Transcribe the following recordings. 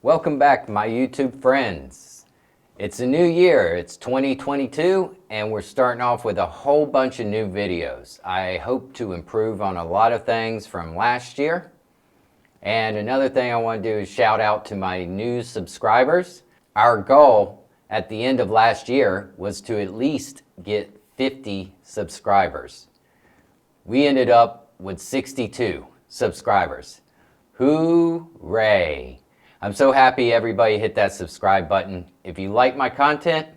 Welcome back, my YouTube friends. It's a new year, it's 2022, and we're starting off with a whole bunch of new videos. I hope to improve on a lot of things from last year. And another thing I want to do is shout out to my new subscribers. Our goal at the end of last year was to at least get 50 subscribers. We ended up with 62 subscribers. Hooray! I'm so happy everybody hit that subscribe button. If you like my content,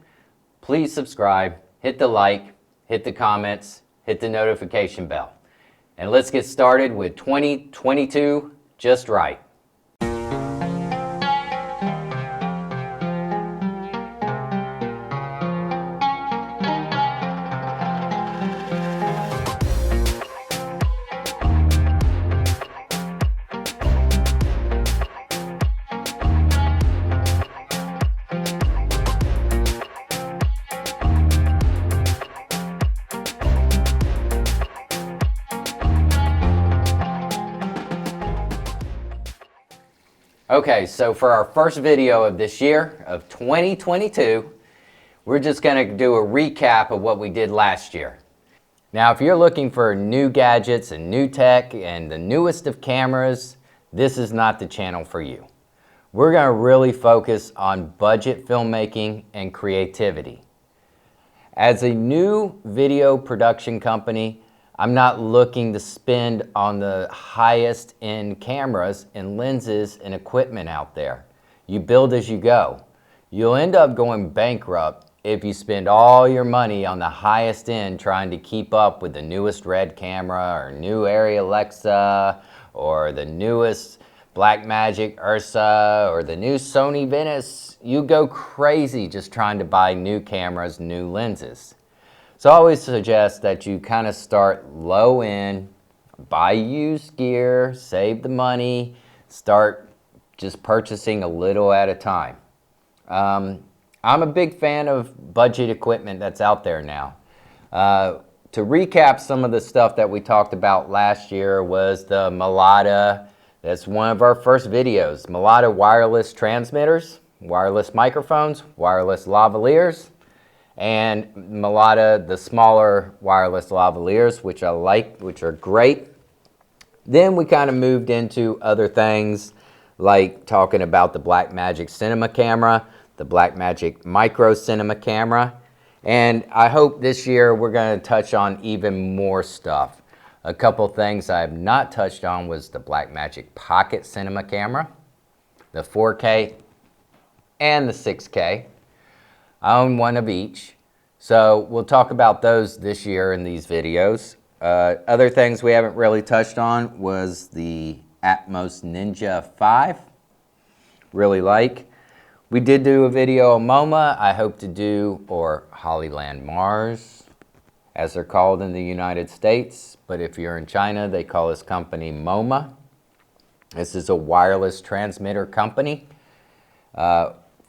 please subscribe, hit the like, hit the comments, hit the notification bell. And let's get started with 2022 just right. Okay, so for our first video of this year, of 2022, we're just going to do a recap of what we did last year. Now, if you're looking for new gadgets and new tech and the newest of cameras, this is not the channel for you. We're going to really focus on budget filmmaking and creativity. As a new video production company, I'm not looking to spend on the highest end cameras and lenses and equipment out there. You build as you go. You'll end up going bankrupt if you spend all your money on the highest end trying to keep up with the newest Red camera or new Arri Alexa or the newest Blackmagic Ursa or the new Sony Venice. You go crazy just trying to buy new cameras, new lenses. So I always suggest that you kind of start low end, buy used gear, save the money, start just purchasing a little at a time. I'm a big fan of budget equipment that's out there now. To recap some of the stuff that we talked about last year was the Mulada. That's one of our first videos. Mulada wireless transmitters, wireless microphones, wireless lavaliers, and Mulada, the smaller wireless lavaliers, which I like, which are great. Then we kind of moved into other things like talking about the Blackmagic cinema camera, the Blackmagic micro cinema camera, and I hope this year we're going to touch on even more stuff. A couple things I have not touched on was the Blackmagic pocket cinema camera, the 4K and the 6K. I own one of each, so we'll talk about those this year in these videos. Other things we haven't really touched on was the Atmos Ninja 5. Really like. We did do a video on MoMA. I hope to do, or Hollyland Mars, as they're called in the United States. But if you're in China, they call this company MoMA. This is a wireless transmitter company.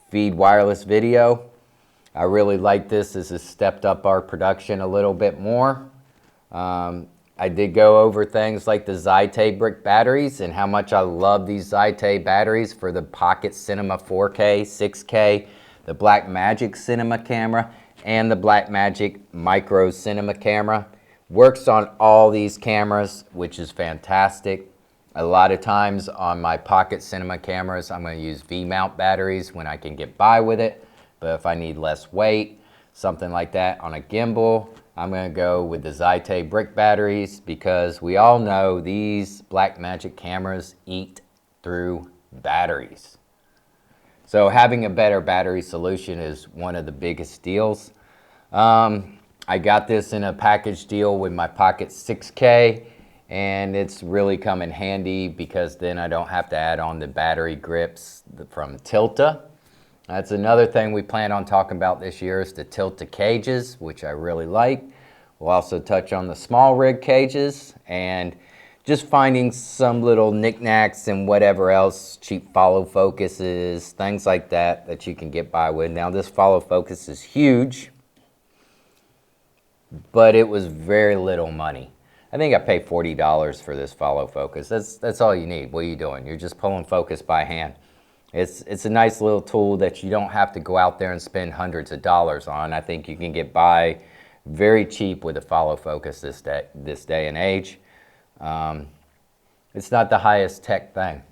Feed wireless video. I really like this. This has stepped up our production a little bit more. I did go over things like the Zyte brick batteries and how much I love these Zyte batteries for the Pocket Cinema 4K, 6K, the Blackmagic Cinema camera, and the Blackmagic Micro Cinema camera. Works on all these cameras, which is fantastic. A lot of times on my Pocket Cinema cameras, I'm going to use V-mount batteries when I can get by with it. But if I need less weight, something like that on a gimbal, I'm going to go with the Zyte brick batteries because we all know these Blackmagic cameras eat through batteries. So having a better battery solution is one of the biggest deals. I got this in a package deal with my Pocket 6K, and it's really come in handy because then I don't have to add on the battery grips from Tilta. That's another thing we plan on talking about this year is the Tilta cages, which I really like. We'll also touch on the small rig cages and just finding some little knickknacks and whatever else, cheap follow focuses, things like that that you can get by with. Now this follow focus is huge, but it was very little money. I think I paid $40 for this follow focus. That's all you need. What are you doing? You're just pulling focus by hand. It's a nice little tool that you don't have to go out there and spend hundreds of dollars on. I think you can get by very cheap with a follow focus this day and age. It's not the highest tech thing.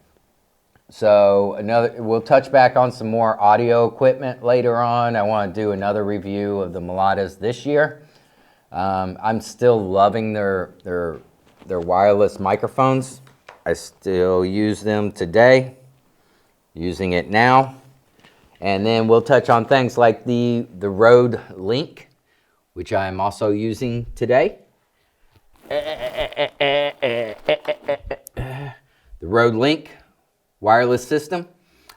So we'll touch back on some more audio equipment later on. I want to do another review of the Milatas this year. I'm still loving their wireless microphones. I still use them today, using it now. And then we'll touch on things like the Rode Link, which I am also using today. The Rode Link wireless system.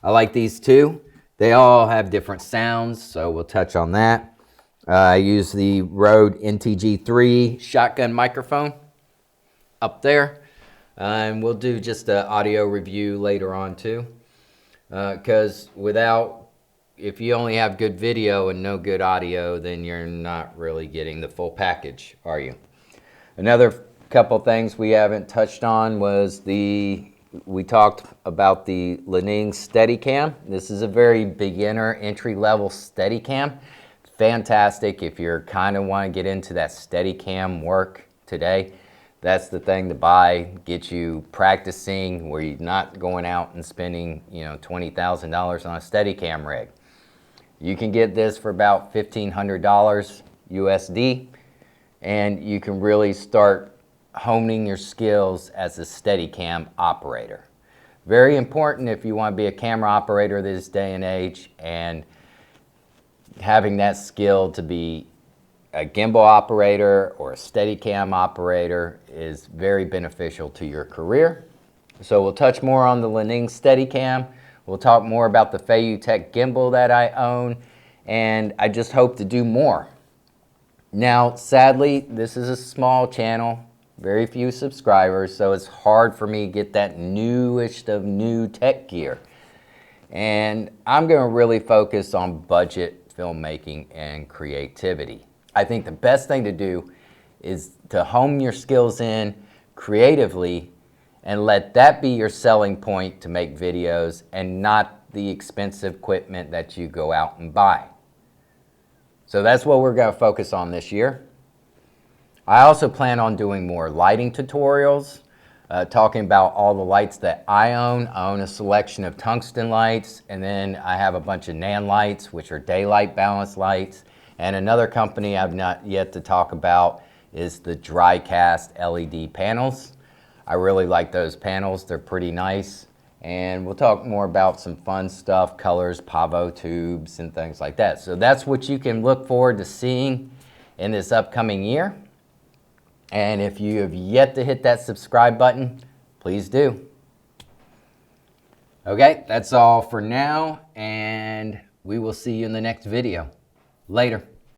I like these too. They all have different sounds, so we'll touch on that. I use the Rode NTG3 shotgun microphone up there. And we'll do just an audio review later on too. Because if you only have good video and no good audio, then you're not really getting the full package, are you? Another couple things we haven't touched on was we talked about the Lining Steadicam. This is a very beginner entry-level Steadicam. Fantastic if you're kind of want to get into that Steadicam work today. That's the thing to buy, get you practicing where you're not going out and spending, $20,000 on a Steadicam rig. You can get this for about $1,500 USD, and you can really start honing your skills as a Steadicam operator. Very important if you want to be a camera operator this day and age, and having that skill to be a gimbal operator or a Steadicam operator is very beneficial to your career. So we'll touch more on the Lining Steadicam. We'll talk more about the Feiyutech gimbal that I own, and I just hope to do more. Now, sadly, this is a small channel, very few subscribers, so it's hard for me to get that newest of new tech gear. And I'm going to really focus on budget filmmaking and creativity. I think the best thing to do is to hone your skills in creatively and let that be your selling point to make videos and not the expensive equipment that you go out and buy. So that's what we're going to focus on this year. I also plan on doing more lighting tutorials, talking about all the lights that I own. I own a selection of tungsten lights, and then I have a bunch of Nan lights, which are daylight balance lights. And another company I've not yet to talk about is the dry cast LED panels. I really like those panels. They're pretty nice. And we'll talk more about some fun stuff, colors, pavo tubes, and things like that. So that's what you can look forward to seeing in this upcoming year. And if you have yet to hit that subscribe button, please do. Okay, that's all for now, and we will see you in the next video. Later.